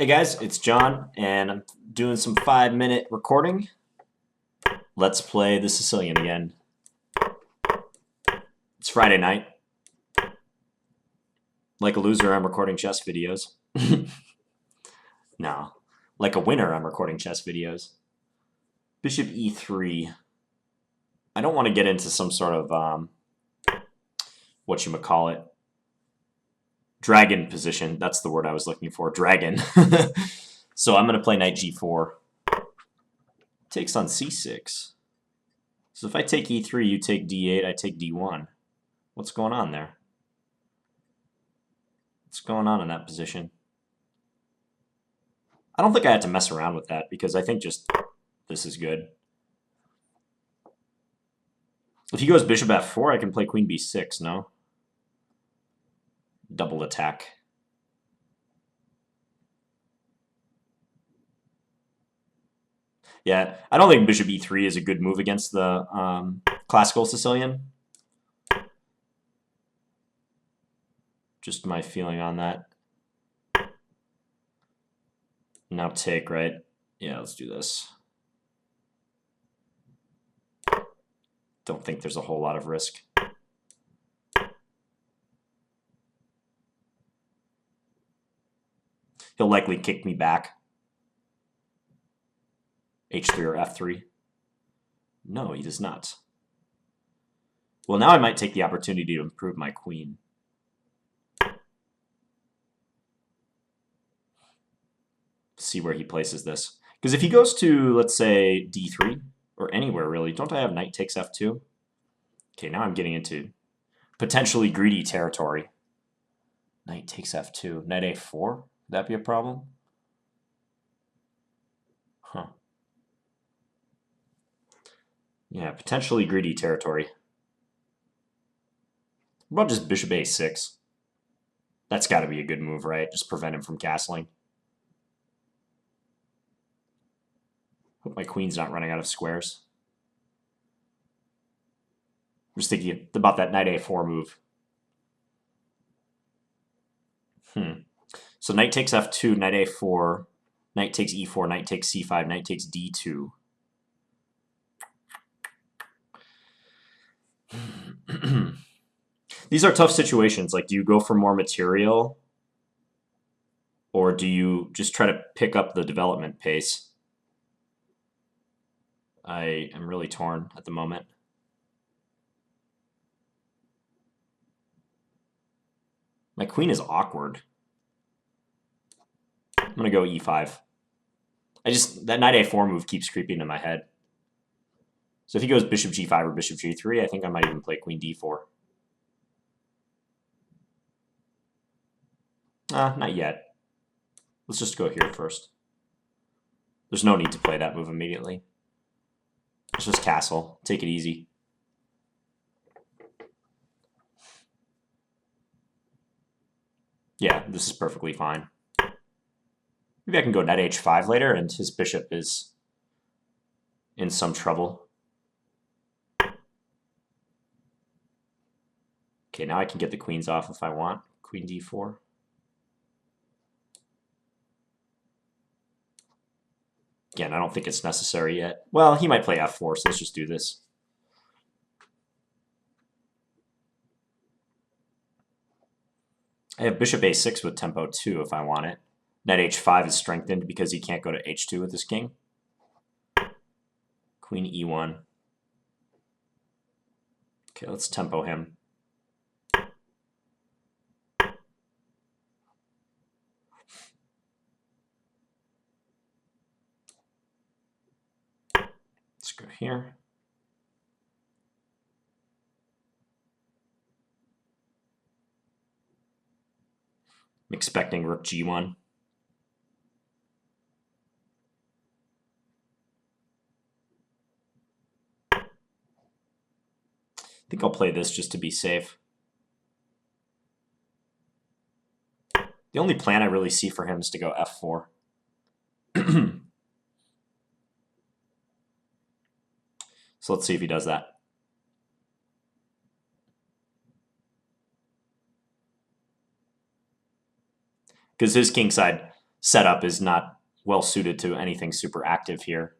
Hey guys, it's John, and I'm doing some 5-minute recording. Let's play the Sicilian again. It's Friday night. Like a loser, I'm recording chess videos. No. Like a winner, I'm recording chess videos. Bishop e3. I don't want to get into some sort of, whatchamacallit, dragon position. That's the word I was looking for, dragon. So I'm going to play knight g4. Takes on c6. So if I take e3, you take d8, I take d1. What's going on there? What's going on in that position? I don't think I had to mess around with that because I think just this is good. If he goes bishop f4, I can play queen b6, no? Double attack. Yeah, I don't think bishop e3 is a good move against the Classical Sicilian. Just my feeling on that. Now take, right? Yeah, let's do this. Don't think there's a whole lot of risk. He'll likely kick me back. h3 or f3. No, he does not. Well, now I might take the opportunity to improve my queen. See where he places this. Because if he goes to, let's say, d3, or anywhere really, don't I have knight takes f2? Okay, now I'm getting into potentially greedy territory. Knight takes f2. Knight a4? Would that be a problem? Huh. Yeah, potentially greedy territory. What about just bishop a6? That's got to be a good move, right? Just prevent him from castling. Hope my queen's not running out of squares. I'm just thinking about that knight a4 move. So knight takes f2, knight a4, knight takes e4, knight takes c5, knight takes d2. These are tough situations. Like, do you go for more material? Or do you just try to pick up the development pace? I am really torn at the moment. My queen is awkward. I'm going to go e5. That knight a4 move keeps creeping in my head. So if he goes bishop g5 or bishop g3, I think I might even play queen d4. Not yet. Let's just go here first. There's no need to play that move immediately. Let's just castle. Take it easy. Yeah, this is perfectly fine. Maybe I can go knight h5 later, and his bishop is in some trouble. Okay, now I can get the queens off if I want. Queen d4. Again, I don't think it's necessary yet. Well, he might play f4, so let's just do this. I have bishop a6 with tempo 2 if I want it. Knight h5 is strengthened because he can't go to h2 with his king. Queen e1. Okay, let's tempo him. Let's go here. I'm expecting rook g1. I think I'll play this just to be safe. The only plan I really see for him is to go f4. So let's see if he does that. Because his king side, setup is not well suited to anything super active here.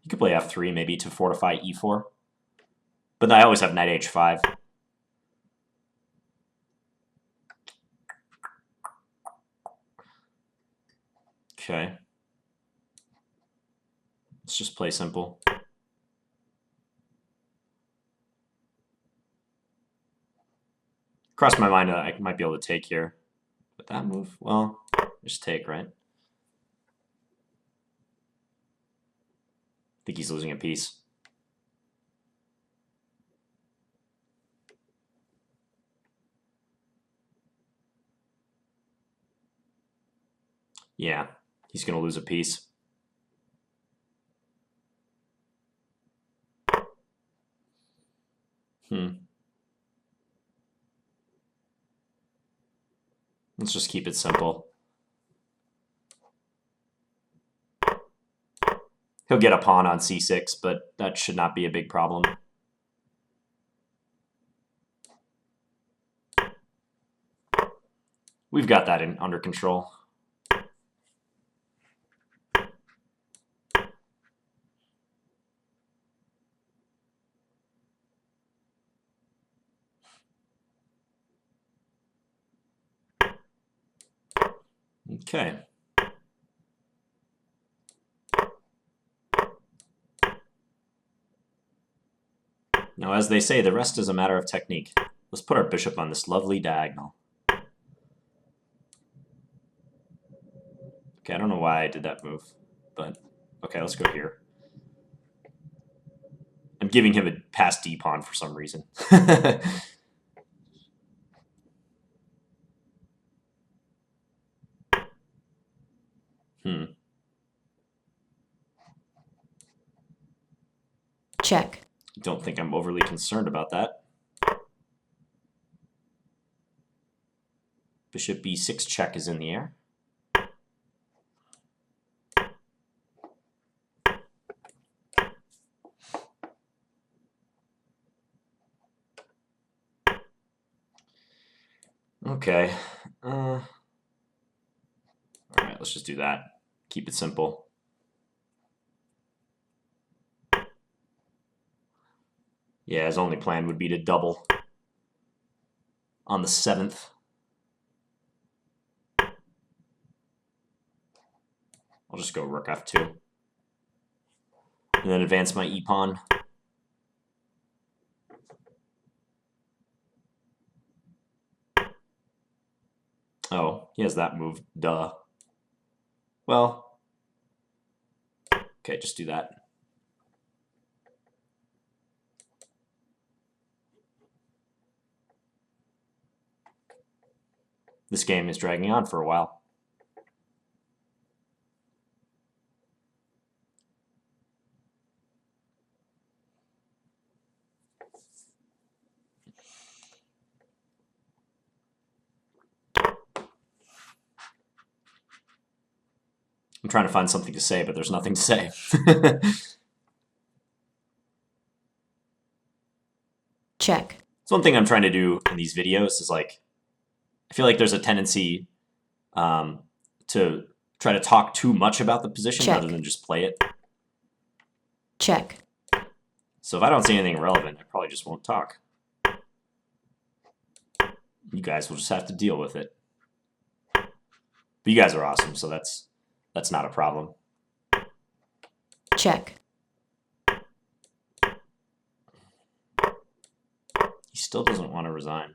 You could play f3 maybe to fortify e4. But I always have knight h5. Okay. Let's just play simple. Crossed my mind I might be able to take here. But that move, well, just take, right? I think he's losing a piece. Yeah, he's going to lose a piece. Let's just keep it simple. He'll get a pawn on c6, but that should not be a big problem. We've got that under control. Okay. Now, as they say, the rest is a matter of technique. Let's put our bishop on this lovely diagonal. Okay, I don't know why I did that move, but okay, let's go here. I'm giving him a pass d pawn for some reason. Check. Don't think I'm overly concerned about that. Bishop b6 check is in the air. Okay. All right, let's just do that. Keep it simple. Yeah, his only plan would be to double on the 7th. I'll just go rook f2. And then advance my e-pawn. Oh, he has that move. Duh. Well, okay, just do that. This game is dragging on for a while. I'm trying to find something to say, but there's nothing to say. Check. So one thing I'm trying to do in these videos is like, I feel like there's a tendency to try to talk too much about the position rather than just play it. Check. So if I don't see anything relevant, I probably just won't talk. You guys will just have to deal with it. But you guys are awesome, so that's not a problem. Check. He still doesn't want to resign.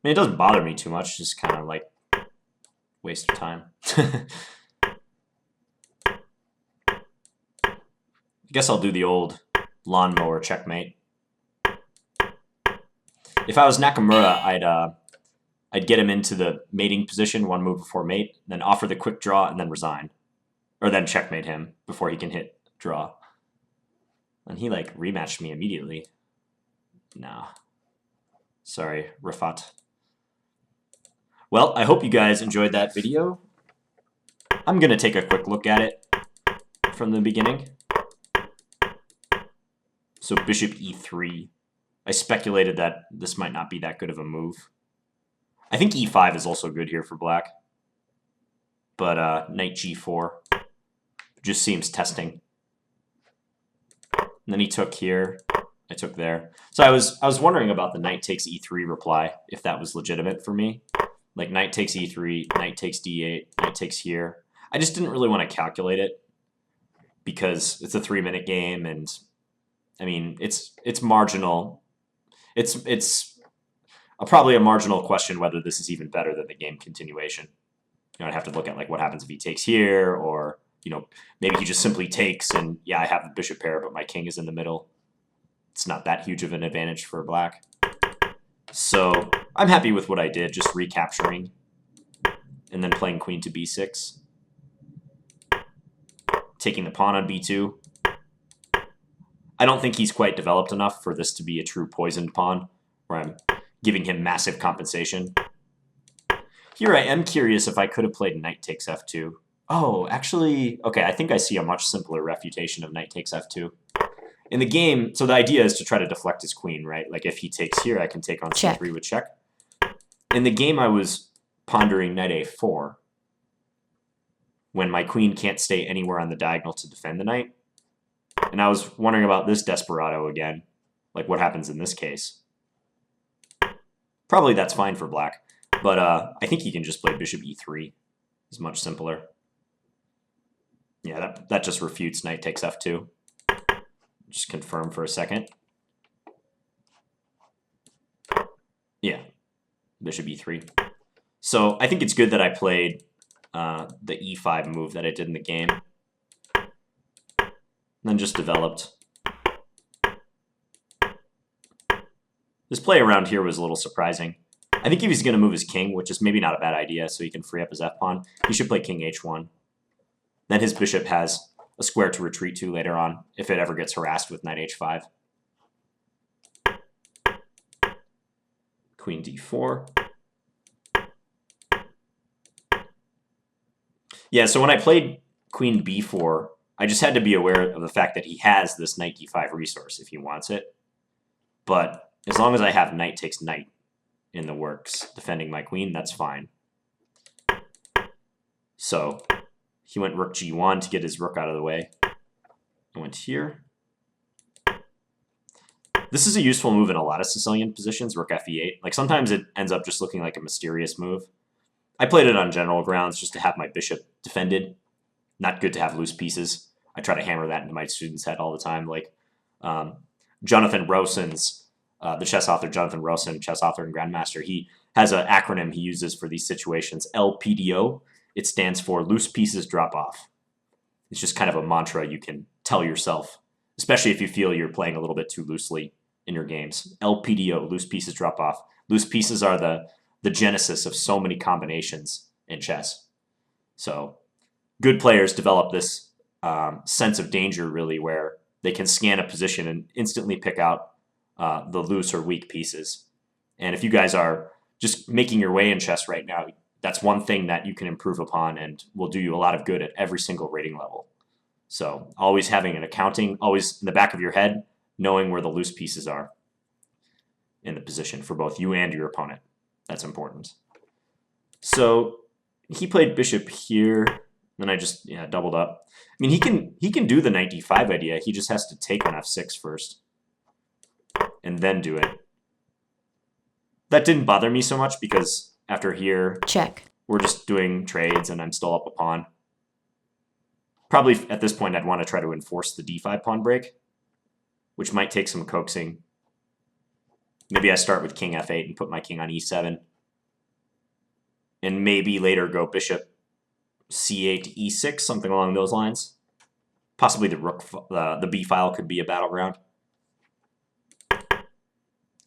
I mean, it doesn't bother me too much, it's just kind of like waste of time. I guess I'll do the old lawnmower checkmate. If I was Nakamura, I'd get him into the mating position one move before mate, then offer the quick draw and then resign. Or then checkmate him before he can hit draw. And he like rematched me immediately. Nah. Sorry, Rafat. Well, I hope you guys enjoyed that video. I'm going to take a quick look at it from the beginning. So bishop e3. I speculated that this might not be that good of a move. I think e5 is also good here for black. But knight g4 just seems testing. And then he took here. I took there. So I was wondering about the knight takes e3 reply, if that was legitimate for me. Like knight takes e3, knight takes d8, knight takes here. I just didn't really want to calculate it because it's a 3-minute game, and I mean it's marginal. It's probably a marginal question whether this is even better than the game continuation. You know, I'd have to look at like what happens if he takes here, or maybe he just simply takes and yeah, I have the bishop pair, but my king is in the middle. It's not that huge of an advantage for black. So I'm happy with what I did, just recapturing and then playing queen to b6. Taking the pawn on b2. I don't think he's quite developed enough for this to be a true poisoned pawn, where I'm giving him massive compensation. Here I am curious if I could have played knight takes f2. Oh, actually, okay, I think I see a much simpler refutation of knight takes f2. In the game, so the idea is to try to deflect his queen, right? Like if he takes here, I can take on c3 with check. In the game, I was pondering knight a4 when my queen can't stay anywhere on the diagonal to defend the knight. And I was wondering about this desperado again, like what happens in this case. Probably that's fine for black, but I think he can just play bishop e3. It's much simpler. Yeah, that just refutes knight takes f2. Just confirm for a second. Yeah, bishop e3. So I think it's good that I played the e5 move that I did in the game. And then just developed. This play around here was a little surprising. I think if he's going to move his king, which is maybe not a bad idea, so he can free up his f-pawn, he should play king h1. Then his bishop has a square to retreat to later on, if it ever gets harassed with knight h5. Queen d4. Yeah, so when I played queen b4, I just had to be aware of the fact that he has this knight d5 resource if he wants it. But as long as I have knight takes knight in the works defending my queen, that's fine. So he went rook g1 to get his rook out of the way. I went here. This is a useful move in a lot of Sicilian positions, rook fe8. Like sometimes it ends up just looking like a mysterious move. I played it on general grounds just to have my bishop defended. Not good to have loose pieces. I try to hammer that into my students' head all the time. Like Jonathan Rowson's, the chess author Jonathan Rowson, chess author and grandmaster, he has an acronym he uses for these situations, LPDO. It stands for loose pieces drop off. It's just kind of a mantra you can tell yourself, especially if you feel you're playing a little bit too loosely in your games. LPDO, loose pieces drop off. Loose pieces are the genesis of so many combinations in chess. So good players develop this sense of danger, really, where they can scan a position and instantly pick out the loose or weak pieces. And if you guys are just making your way in chess right now, that's one thing that you can improve upon and will do you a lot of good at every single rating level. So always having an accounting, always in the back of your head, knowing where the loose pieces are in the position for both you and your opponent. That's important. So he played bishop here, then I just doubled up. I mean, he can do the knight d5 idea. He just has to take on f6 first and then do it. That didn't bother me so much because after here, check, we're just doing trades and I'm still up a pawn. Probably at this point, I'd want to try to enforce the d5 pawn break, which might take some coaxing. Maybe I start with king f8 and put my king on e7. And maybe later go bishop c8 to e6, something along those lines. Possibly the rook, the b file could be a battleground.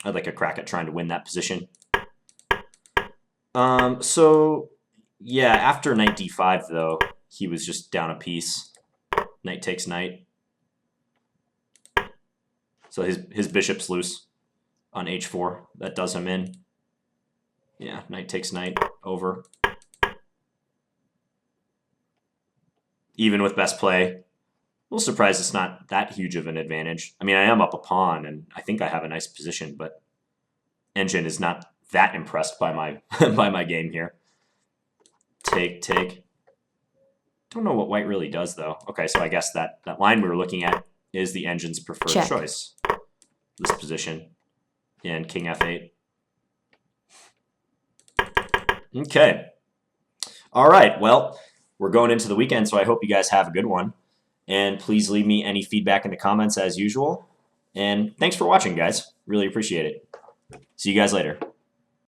I'd like a crack at trying to win that position. So yeah, after knight d5 though, he was just down a piece. Knight takes knight. So his bishop's loose on h4. That does him in. Yeah, knight takes knight, over. Even with best play, little surprised it's not that huge of an advantage. I mean, I am up a pawn, and I think I have a nice position, but engine is not that impressed by my by my game here. Take, take. Don't know what white really does, though. Okay, so I guess that line we were looking at is the engine's preferred Check. choice. This position. And king f8. Okay. All right, well, we're going into the weekend, so I hope you guys have a good one. And please leave me any feedback in the comments as usual. And thanks for watching, guys. Really appreciate it. See you guys later.